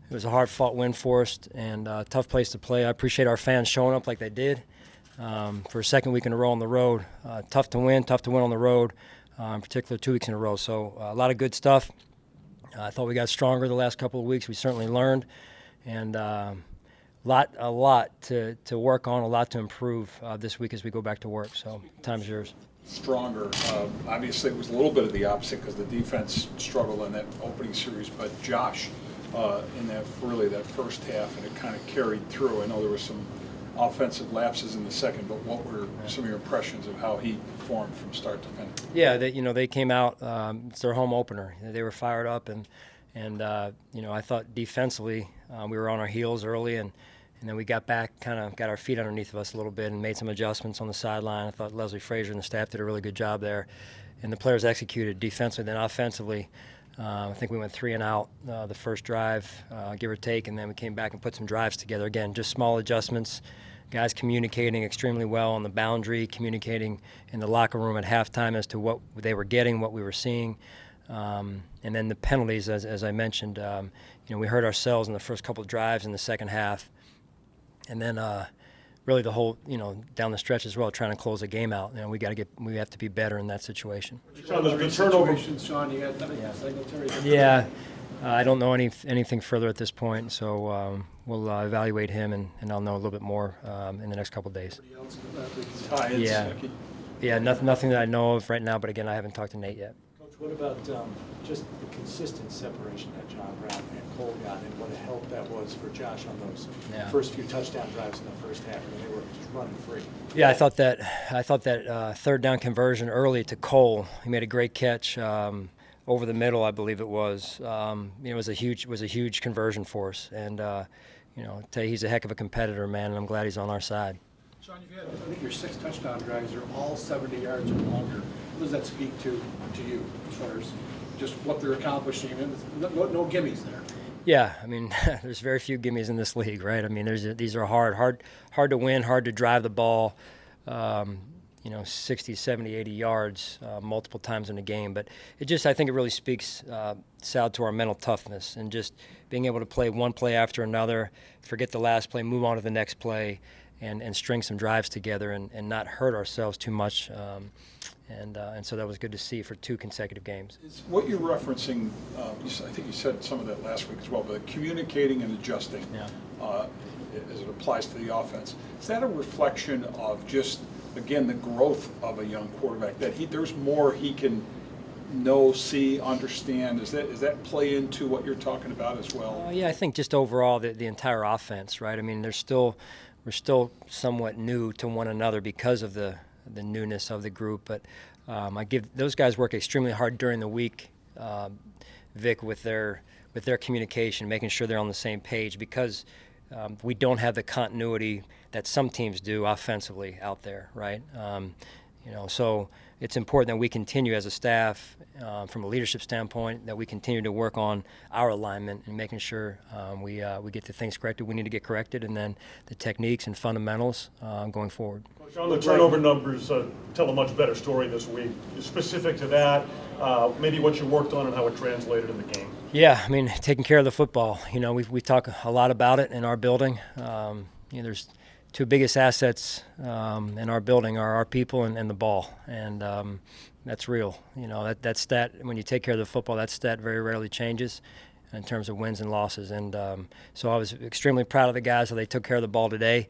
It was a hard-fought win for us and a tough place to play. I appreciate our fans showing up like they did for a second week in a row on the road. Tough to win on the road, in particular 2 weeks in a row. So a lot of good stuff. I thought we got stronger the last couple of weeks. We certainly learned, and a lot to work on, a lot to improve this week as we go back to work. So time's yours. Stronger. Obviously, it was a little bit of the opposite because the defense struggled in that opening series, but Josh, in that first half, and it kind of carried through. I know there were some offensive lapses in the second, but what were some of your impressions of how he performed from start to finish? Yeah, they came out. It's their home opener. They were fired up, and I thought defensively we were on our heels early, and then we got back, kind of got our feet underneath of us a little bit and made some adjustments on the sideline. I thought Leslie Frazier and the staff did a really good job there, and the players executed defensively. Then offensively, I think we went 3 and out the first drive, give or take, and then we came back and put some drives together. Again, just small adjustments. Guys communicating extremely well on the boundary, communicating in the locker room at halftime as to what they were getting, what we were seeing. And then the penalties, as I mentioned, we hurt ourselves in the first couple of drives in the second half. And then really the whole, down the stretch as well, trying to close the game out. We have to be better in that situation. Sean, the turnover. Sean, you got Singletary. Yeah, I don't know anything further at this point, so we'll evaluate him, and I'll know a little bit more in the next couple of days. Yeah, nothing that I know of right now, but again, I haven't talked to Nate yet. Coach, what about just the consistent separation that John Brown and Cole got, and what a help that was for Josh on those first few touchdown drives in the first half? I mean, they were just running free. Yeah, I thought that third down conversion early to Cole, he made a great catch over the middle, I believe it was. It was a huge conversion for us, and tell you, he's a heck of a competitor, man, and I'm glad he's on our side. Sean, I think your 6 touchdown drives are all 70 yards or longer. What does that speak to you as far as just what they're accomplishing? No gimmies there. Yeah, I mean, there's very few gimmies in this league, right? I mean, these are hard to win, hard to drive the ball, 60, 70, 80 yards multiple times in a game. But I think it really speaks, Sal, to our mental toughness and just being able to play one play after another, forget the last play, move on to the next play, and string some drives together and not hurt ourselves too much. And so that was good to see for 2 consecutive games. Is what you're referencing, I think you said some of that last week as well, but communicating and adjusting as it applies to the offense, is that a reflection of just, again, the growth of a young quarterback, that there's more he can know, see, understand? Does that play into what you're talking about as well? Yeah, I think just overall the entire offense, right? I mean, we're still somewhat new to one another because of the newness of the group, but those guys work extremely hard during the week, Vic, with their communication, making sure they're on the same page, because we don't have the continuity that some teams do offensively out there, right? So it's important that we continue as a staff, from a leadership standpoint, that we continue to work on our alignment and making sure we get the things corrected we need to get corrected, and then the techniques and fundamentals going forward. Sean, the turnover numbers tell a much better story this week. Specific to that, maybe what you worked on and how it translated in the game. Yeah, I mean, taking care of the football. We talk a lot about it in our building. There's 2 biggest assets in our building are our people and the ball, and that's real. That stat, when you take care of the football, that stat very rarely changes in terms of wins and losses. And so I was extremely proud of the guys how they took care of the ball today,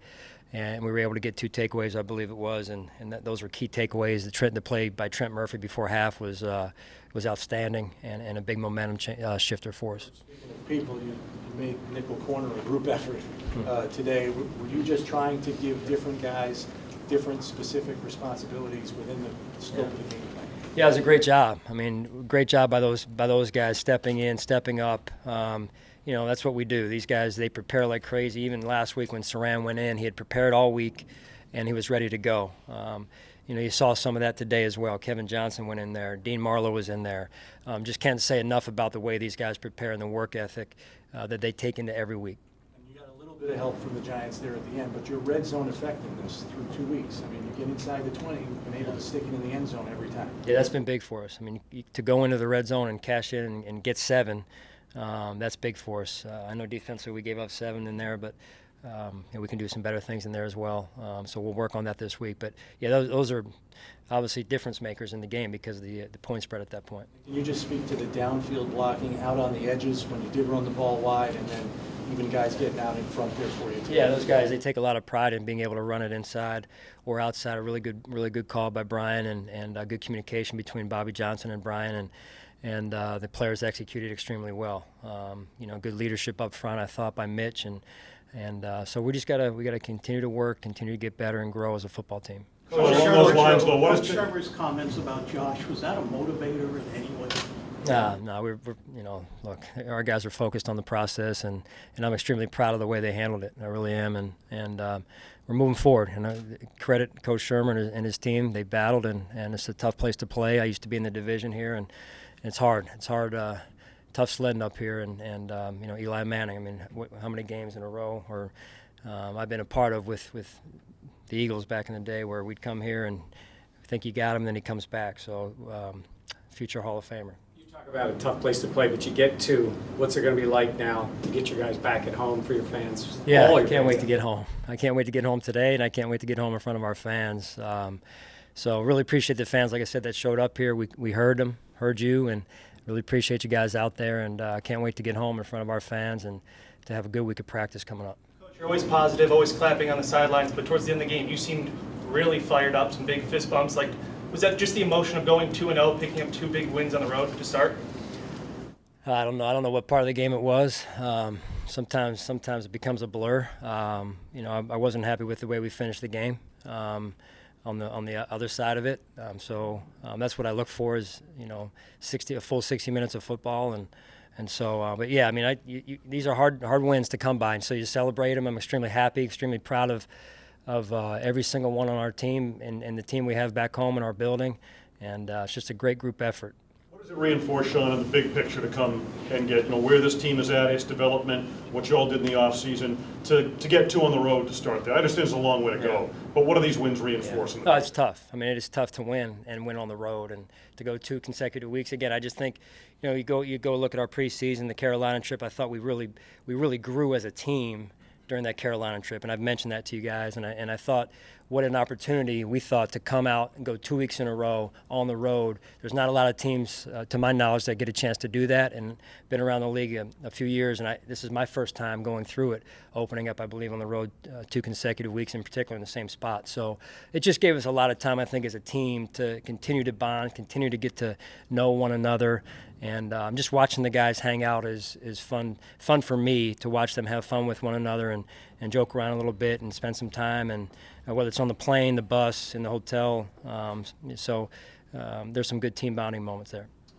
and we were able to get 2 takeaways, I believe it was, and those were key takeaways. The play by Trent Murphy before half was outstanding and a big momentum shifter for us. Speaking of people, you made nickel corner a group effort today. Were you just trying to give different guys different specific responsibilities within the scope of the game plan? Yeah, it was a great job. I mean, great job by those guys stepping in, stepping up. That's what we do. These guys, they prepare like crazy. Even last week when Saran went in, he had prepared all week, and he was ready to go. You saw some of that today as well. Kevin Johnson went in there. Dean Marlowe was in there. Just can't say enough about the way these guys prepare and the work ethic that they take into every week. And you got a little bit of help from the Giants there at the end, but your red zone effectiveness through 2 weeks. I mean, you get inside the 20, you've been able to stick it in the end zone every time. Yeah, that's been big for us. I mean, to go into the red zone and cash in and get 7, That's big for us. I know defensively we gave up 7 in there, but we can do some better things in there as well. So we'll work on that this week. But yeah, those are obviously difference makers in the game because of the point spread at that point. Can you just speak to the downfield blocking out on the edges when you did run the ball wide, and then even guys getting out in front there for you? Yeah, those guys, they take a lot of pride in being able to run it inside or outside. A really good call by Brian, and good communication between Bobby Johnson and Brian, and the players executed extremely well. Good leadership up front, I thought, by Mitch, and so we gotta continue to work, continue to get better, and grow as a football team. So along those lines, though, what Coach is Trevor's comments about Josh, was that a motivator in any way? No, we're look, our guys are focused on the process, and I'm extremely proud of the way they handled it. I really am, and we're moving forward. And I credit Coach Sherman and his team. They battled, and it's a tough place to play. I used to be in the division here, and it's hard. It's hard, tough sledding up here, and Eli Manning. I mean, how many games in a row or I've been a part of with the Eagles back in the day, where we'd come here and think you got him, then he comes back. So future Hall of Famer. Talk about a tough place to play, but you get to what's it going to be like now to get your guys back at home for your fans? Yeah, I can't wait to get home. I can't wait to get home today, and I can't wait to get home in front of our fans. So really appreciate the fans, like I said, that showed up here. We heard them, heard you, and really appreciate you guys out there, and I can't wait to get home in front of our fans and to have a good week of practice coming up. Coach, you're always positive, always clapping on the sidelines, but towards the end of the game, you seemed really fired up, some big fist bumps. Like, was that just the emotion of going 2-0, picking up 2 big wins on the road to start? I don't know what part of the game it was. Sometimes it becomes a blur. I wasn't happy with the way we finished the game on the other side of it. So that's what I look for is a full 60 minutes of football, and so. But yeah, I mean, these are hard wins to come by, and so you celebrate them. I'm extremely happy, extremely proud of every single one on our team and the team we have back home in our building, and it's just a great group effort. What does it reinforce, Sean, in the big picture to come and get, where this team is at, its development, what you all did in the offseason, to get 2 on the road to start there? I understand it's a long way to go, but what do these wins reinforce? Yeah. No, it's tough. I mean, it is tough to win on the road, and to go 2 consecutive weeks. Again, I just think, you go look at our preseason, the Carolina trip. I thought we really grew as a team during that Carolina trip, and I've mentioned that to you guys, and I thought what an opportunity we thought to come out and go 2 weeks in a row on the road. There's not a lot of teams, to my knowledge, that get a chance to do that, and been around the league a few years, and this is my first time going through it, opening up, I believe, on the road 2 consecutive weeks, in particular in the same spot. So it just gave us a lot of time, I think, as a team to continue to bond, continue to get to know one another. And just watching the guys hang out is fun for me, to watch them have fun with one another and joke around a little bit and spend some time, and whether it's on the plane, the bus, in the hotel. So there's some good team bonding moments there.